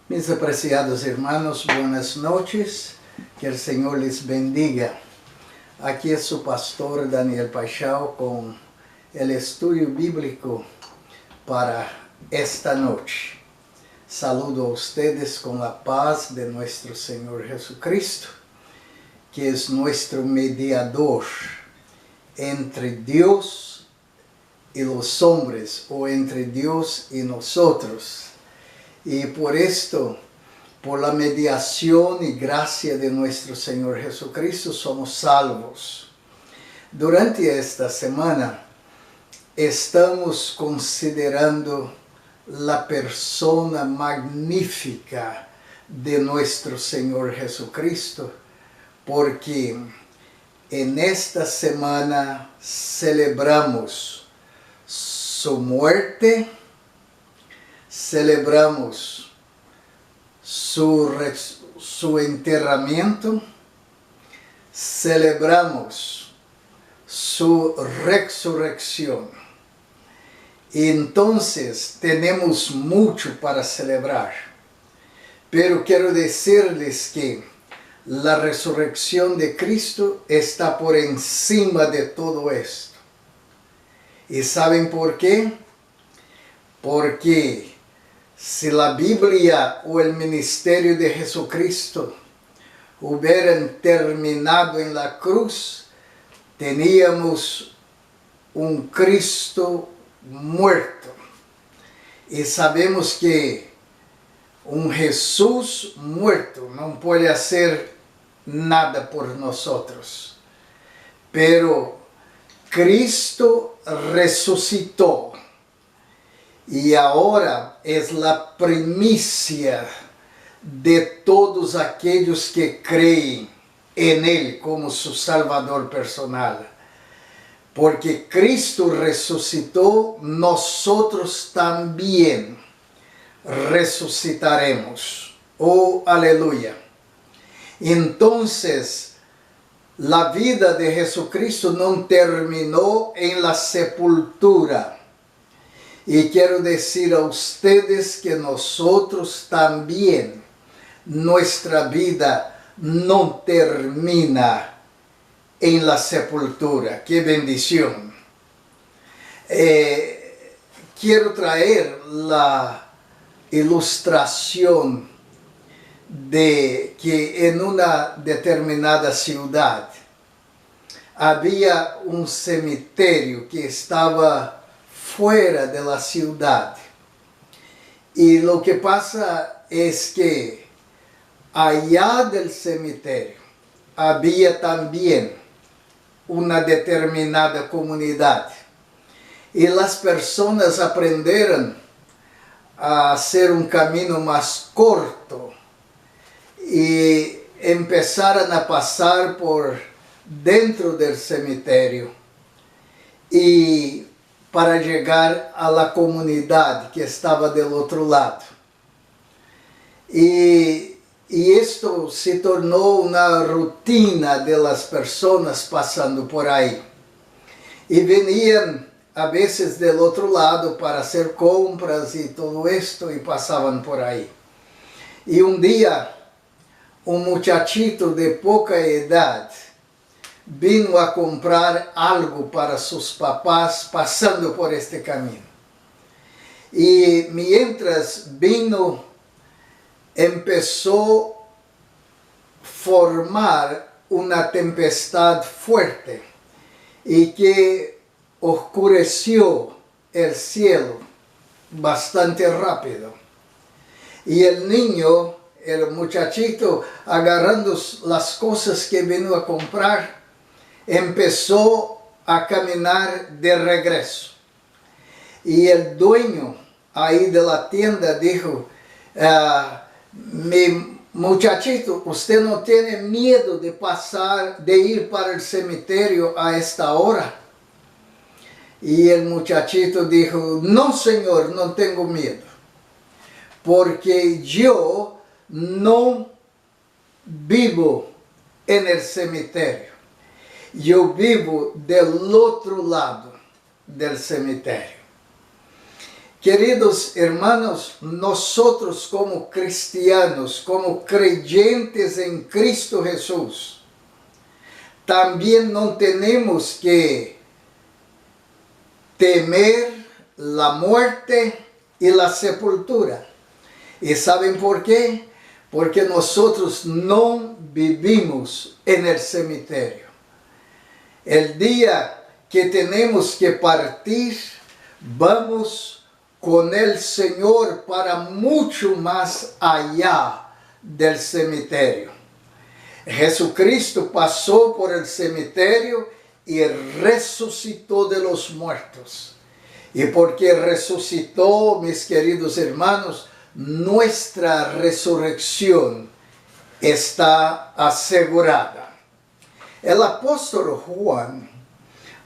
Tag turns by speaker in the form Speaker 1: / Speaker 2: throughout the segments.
Speaker 1: Mis apreciados hermanos, buenas noches, que el Señor les bendiga. Aquí es su pastor Daniel Paixão con el estudio bíblico para esta noche. Saludo a ustedes con la paz de nuestro Señor Jesucristo, que es nuestro mediador entre Dios y los hombres, o entre Dios y nosotros. Y por esto, por la mediación y gracia de nuestro Señor Jesucristo, somos salvos. Durante esta semana, estamos considerando la persona magnífica de nuestro Señor Jesucristo, porque en esta semana celebramos su muerte, celebramos su enterramiento, celebramos su resurrección. Entonces tenemos mucho para celebrar, pero quiero decirles que la resurrección de Cristo está por encima de todo esto. ¿Y saben por qué? Porque si la Biblia o el ministerio de Jesucristo hubieran terminado en la cruz, teníamos un Cristo muerto. Y sabemos que un Jesús muerto no puede hacer nada por nosotros. Pero Cristo resucitó. Y ahora es la primicia de todos aquellos que creen en Él como su Salvador personal. Porque Cristo resucitó, nosotros también resucitaremos. Oh, aleluya. Entonces, la vida de Jesucristo no terminó en la sepultura. Y quiero decir a ustedes que nosotros también, nuestra vida no termina en la sepultura. ¡Qué bendición! Quiero traer la ilustración de que en una determinada ciudad había un cementerio que estaba fuera de la ciudad. Y lo que pasa es que allá del cementerio había también una determinada comunidad. Y las personas aprendieron a hacer un camino más corto y empezaron a pasar por dentro del cementerio y para llegar a la comunidad que estaba del otro lado. Y esto se tornó una rutina de las personas pasando por ahí. Y venían a veces del otro lado para hacer compras y todo esto y pasaban por ahí. Y un día, un muchachito de poca edad vino a comprar algo para sus papás pasando por este camino. Y mientras vino, empezó a formar una tempestad fuerte y que oscureció el cielo bastante rápido. Y el niño, el muchachito, agarrando las cosas que vino a comprar, empezó a caminar de regreso. Y el dueño ahí de la tienda dijo, mi muchachito, usted no tiene miedo de ir para el cementerio a esta hora. Y el muchachito dijo, no señor, no tengo miedo, porque yo no vivo en el cementerio. Yo vivo del otro lado del cementerio. Queridos hermanos, nosotros como cristianos, como creyentes en Cristo Jesús, también no tenemos que temer la muerte y la sepultura. ¿Y saben por qué? Porque nosotros no vivimos en el cementerio. El día que tenemos que partir, vamos con el Señor para mucho más allá del cementerio. Jesucristo pasó por el cementerio y resucitó de los muertos. Y porque resucitó, mis queridos hermanos, nuestra resurrección está asegurada. El apóstol Juan,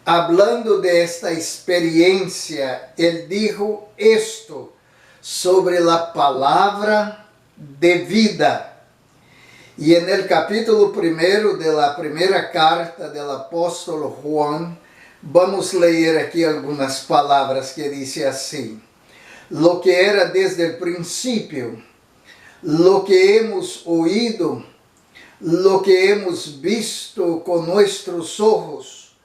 Speaker 1: hablando de esta experiencia, él dijo esto sobre la palabra de vida. Y en el capítulo 1 de la primera carta del apóstol Juan, vamos a leer aquí algunas palabras que dice así: lo que era desde el principio, lo que hemos oído, lo que hemos visto con nuestros ojos,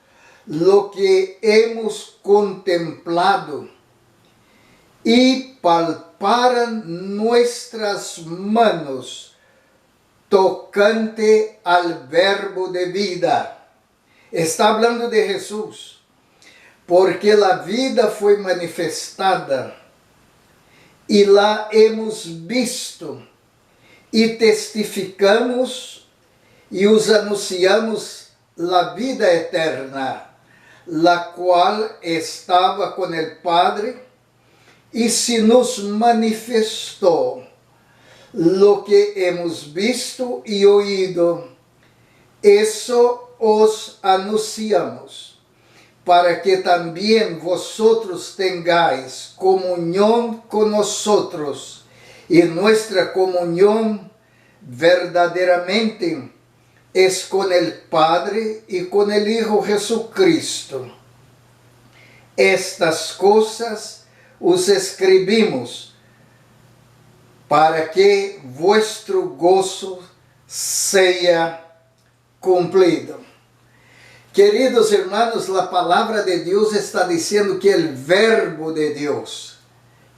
Speaker 1: lo que hemos contemplado y palparan nuestras manos tocante al verbo de vida. Está hablando de Jesús, porque la vida fue manifestada y la hemos visto y testificamos y os anunciamos la vida eterna, la cual estaba con el Padre y se nos manifestó. Lo que hemos visto y oído, eso os anunciamos, para que también vosotros tengáis comunión con nosotros, y nuestra comunión verdaderamente es con el Padre y con el Hijo Jesucristo. Estas cosas os escribimos para que vuestro gozo sea cumplido. Queridos hermanos, la palabra de Dios está diciendo que el verbo de Dios,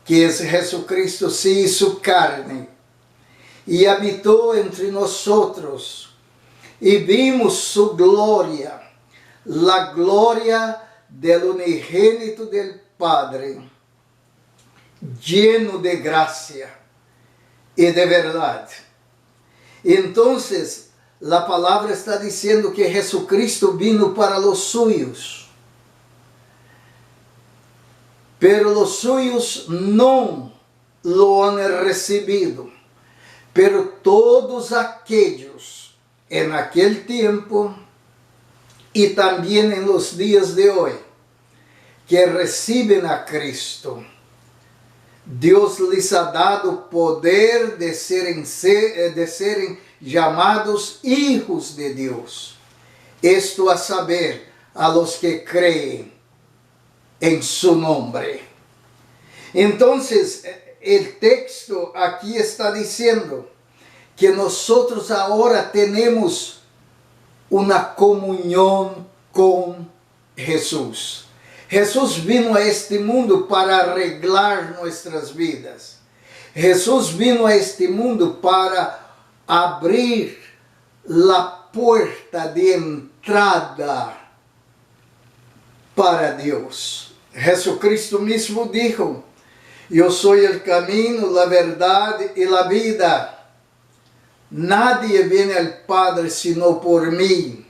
Speaker 1: que es Jesucristo, se hizo carne y habitó entre nosotros, y vimos su gloria, la gloria del unigénito del Padre, lleno de gracia y de verdad. Entonces, la palabra está diciendo que Jesucristo vino para los suyos, pero los suyos no lo han recibido. Pero todos aquellos en aquel tiempo y también en los días de hoy que reciben a Cristo, Dios les ha dado poder de serem llamados hijos de Dios. Esto a saber, a los que creen en su nombre. Entonces, el texto aquí está diciendo que nosotros ahora tenemos una comunión con Jesús. Jesús vino a este mundo para arreglar nuestras vidas. Jesús vino a este mundo para abrir la puerta de entrada para Dios. Jesucristo mismo dijo: yo soy el camino, la verdad y la vida. Nadie viene al Padre sino por mí.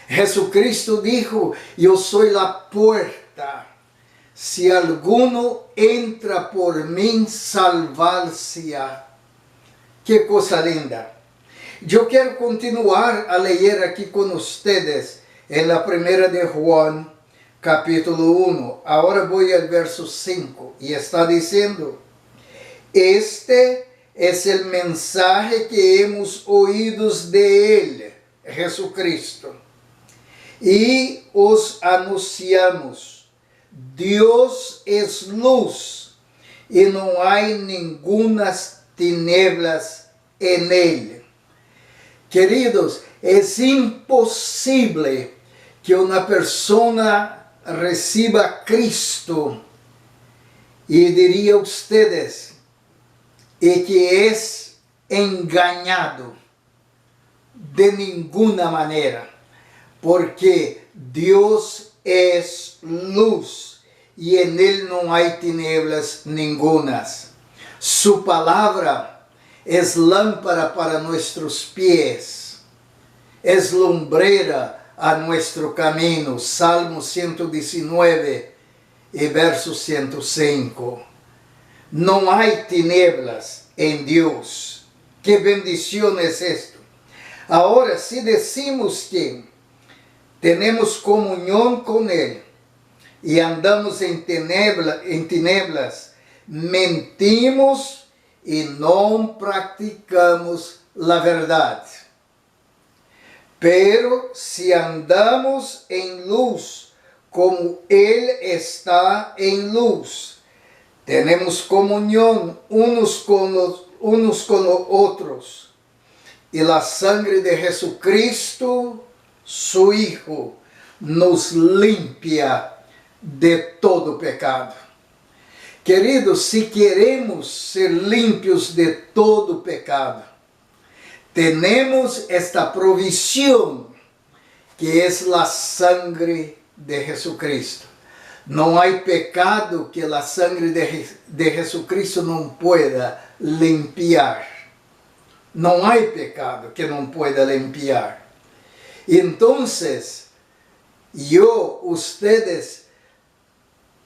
Speaker 1: Jesucristo dijo: yo soy la puerta. Si alguno entra por mí, salvarse-á. Qué cosa linda. Yo quiero continuar a leer aquí con ustedes en la primera de Juan, capítulo 1. Ahora voy al verso 5 y está diciendo: este es el mensaje que hemos oído de él, Jesucristo, y os anunciamos: Dios es luz e não há nenhumas tinieblas en él. Queridos, é impossível que uma pessoa reciba Cristo e diria a ustedes e que é engañado de nenhuma maneira, porque Deus é luz e en él não há tinieblas nenhumas. Su palavra é lámpara para nossos pés, é lumbrera a nosso caminho. Salmo 119 e verso 105. Não há tinieblas em Deus. Que bendição é isto. Agora, se decimos que temos comunhão com Ele e andamos em tinieblas, mentimos e não praticamos a verdade. Pero se andamos em luz, como Ele está em luz, temos comunhão uns com os outros. E a sangre de Jesucristo, su Hijo, nos limpia de todo pecado. Queridos, se queremos ser limpios de todo pecado, temos esta provisión que é a sangre de Jesucristo. Não há pecado que a sangre de Jesucristo não pueda limpiar. Não há pecado que não pueda limpiar. Entonces, ustedes,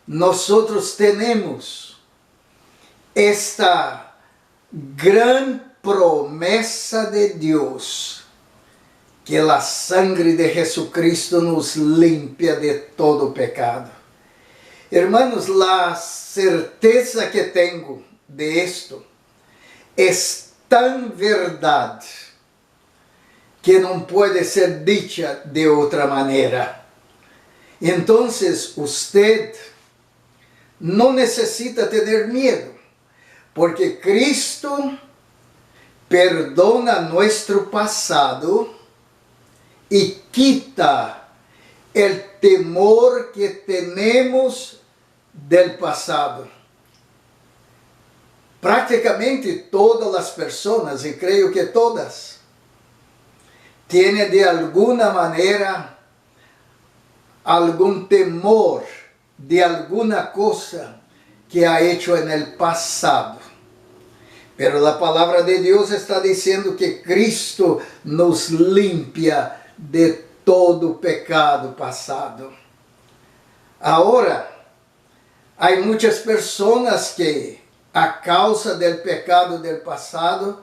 Speaker 1: nosotros tenemos esta gran promessa de Deus, que a sangre de Jesucristo nos limpia de todo pecado. Hermanos, a certeza que tenho de esto é tão verdade que não pode ser dicha de outra maneira. Então, usted não necessita ter medo, porque Cristo perdona nosso passado e quita o temor que temos del passado. Praticamente todas as pessoas, e creio que todas, têm de alguma maneira algum temor de alguma coisa que ha hecho en el passado. Pero a palavra de Deus está dizendo que Cristo nos limpia de todo pecado passado. Agora, há muitas pessoas que, a causa do pecado do passado,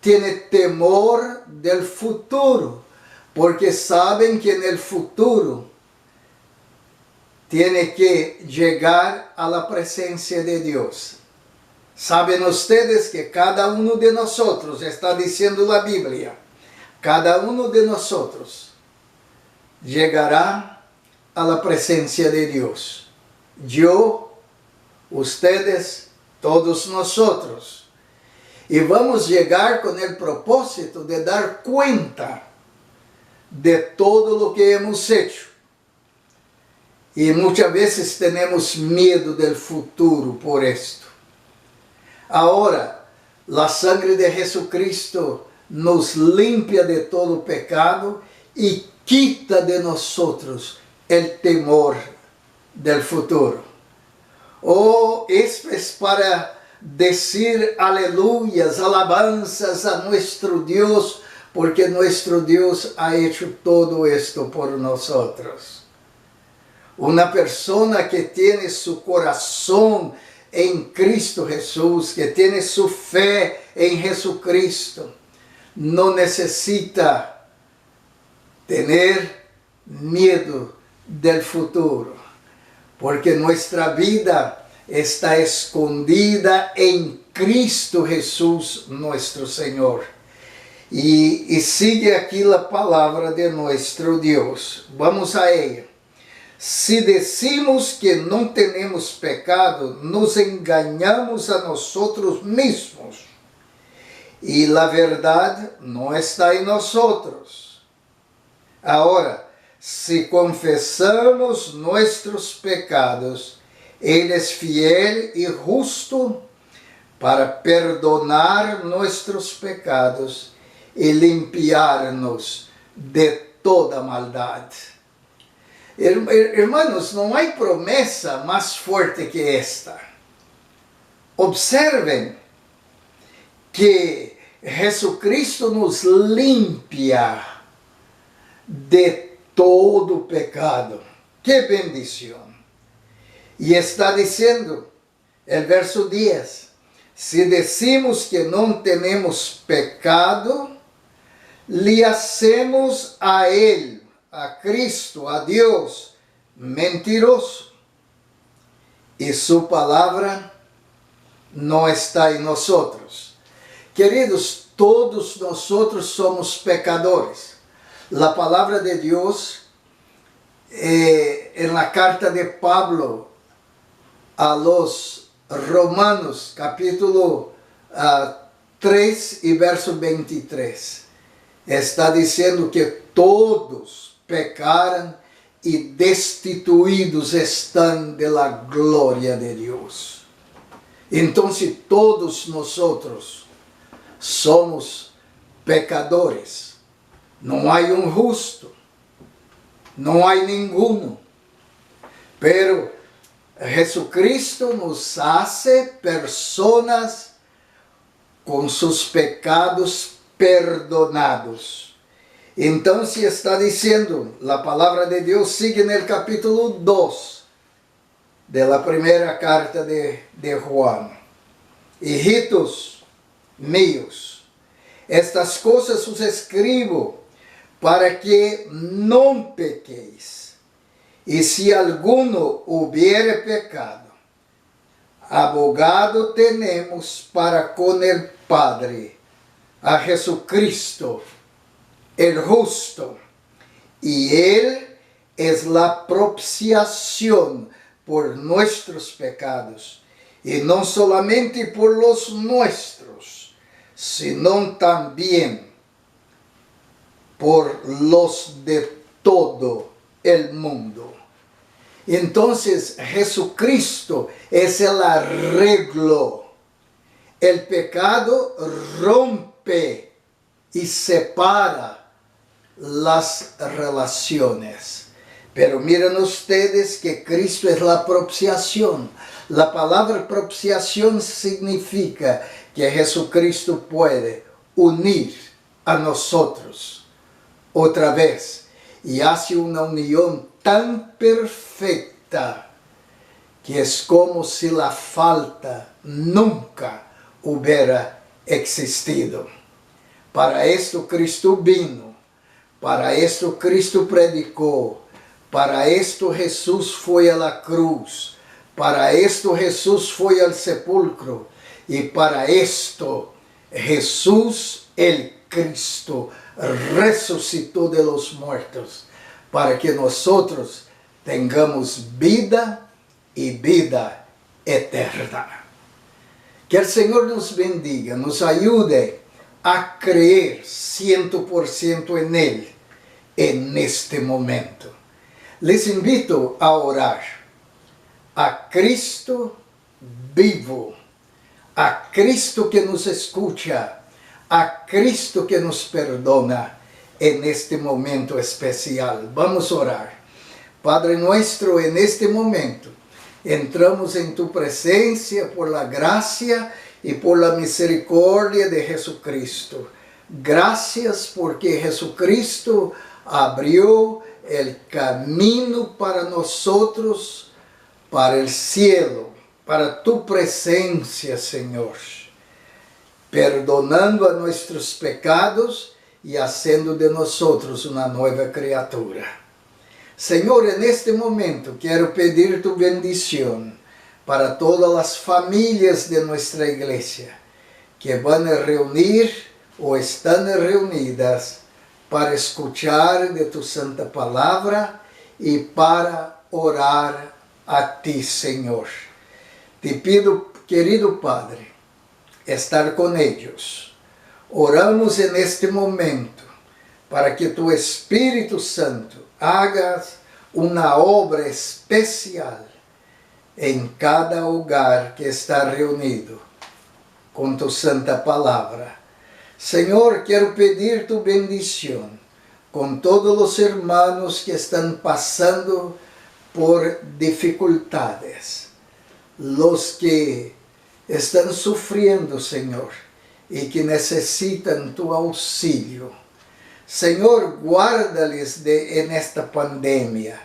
Speaker 1: têm temor do futuro, porque sabem que no futuro tem que chegar à presença de Deus. Sabem ustedes que cada um de nós, está dizendo a Bíblia, cada um de nós chegará à presença de Deus. Eu, ustedes, todos nós. E vamos chegar com o propósito de dar conta de todo o que hemos hecho. E muitas vezes temos medo do futuro por isto. Agora, a sangre de Jesucristo nos limpia de todo pecado e quita de nós o temor do futuro. Oh, isso é para dizer aleluias, alabanzas a nosso Deus, porque nosso Deus ha hecho todo esto por nós. Uma pessoa que tem seu coração em Cristo Jesus, que tem sua fé em Jesucristo, não necessita ter medo do futuro, porque nossa vida está escondida em Cristo Jesus, nosso Senhor. E sigue aqui a palavra de nosso Deus. Vamos a ela. Se decimos que não temos pecado, nos enganamos a nós mesmos. E a verdade não está em nós. Agora, se confessamos nossos pecados, Ele é fiel e justo para perdonar nossos pecados e limpiar-nos de toda maldade. Hermanos, não há promessa mais forte que esta. Observem que Jesucristo nos limpia de todo pecado. Que bendição! E está dizendo, el verso 10, se decimos que não temos pecado, lhe hacemos a Ele, a Cristo, a Deus, mentiroso. E sua palavra não está em nós. Queridos, todos nós somos pecadores. A palavra de Deus, en la carta de Pablo a los Romanos, capítulo 3 e verso 23, está dizendo que todos pecaram e destituídos estão de la glória de Deus. Então, todos nós somos pecadores. Não há justo, não há nenhum. Pero Jesucristo nos hace personas com seus pecados perdonados. Então, se está dizendo, a palavra de Deus sigue no capítulo 2 da primeira carta de Juan. Hijitos míos, estas coisas os escrevo para que não pequeis. E se alguno hubiere pecado, abogado tenemos para com el Padre, a Jesucristo, el justo, y Él es la propiciación por nuestros pecados, y no solamente por los nuestros, sino también por los de todo el mundo. Entonces Jesucristo es el arreglo. El pecado rompe y separa las relaciones. Pero miren ustedes que Cristo es la propiciación. La palabra propiciación significa que Jesucristo puede unir a nosotros otra vez y hace una unión tan perfecta que es como si la falta nunca hubiera existido. Para esto Cristo vino, para esto Cristo predicó, para esto Jesús fue a la cruz, para esto Jesús fue al sepulcro y para esto Jesús el Cristo resucitó de los muertos, para que nosotros tengamos vida y vida eterna. Que el Señor nos bendiga, nos ayude a creer 100% en Él en este momento. Les invito a orar a Cristo vivo, a Cristo que nos escucha, a Cristo que nos perdona en este momento especial. Vamos a orar. Padre nuestro, en este momento entramos en tu presencia por la gracia y por la misericordia de Jesucristo. Gracias porque Jesucristo abrió el camino para nosotros, para el cielo, para tu presencia, Señor, perdonando a nuestros pecados y haciendo de nosotros una nueva criatura. Señor, en este momento quiero pedir tu bendición para todas las familias de nuestra iglesia que van a reunir o están reunidas para escuchar de tu santa palabra y para orar a ti, Senhor. Te pido, querido Padre, estar com eles. Oramos neste momento para que tu Espírito Santo hagas uma obra especial em cada hogar que está reunido com tu santa palavra. Senhor, quero pedir tu bendição com todos os irmãos que estão passando por dificuldades, los que estão sofrendo, Senhor, e que necessitam tu auxílio. Senhor, guarda-les nesta pandemia,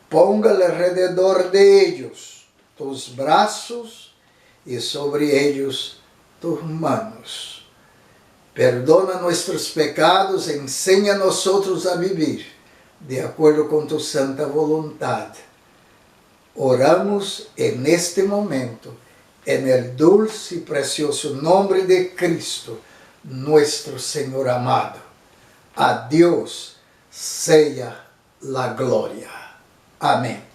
Speaker 1: ponga-lhe alrededor de eles tus braços e sobre eles tus manos. Perdona nossos pecados, ensina a nós a viver de acordo com tu santa vontade. Oramos neste momento, el dulce e precioso nome de Cristo, nosso Senhor amado. A Deus seja a glória. Amém.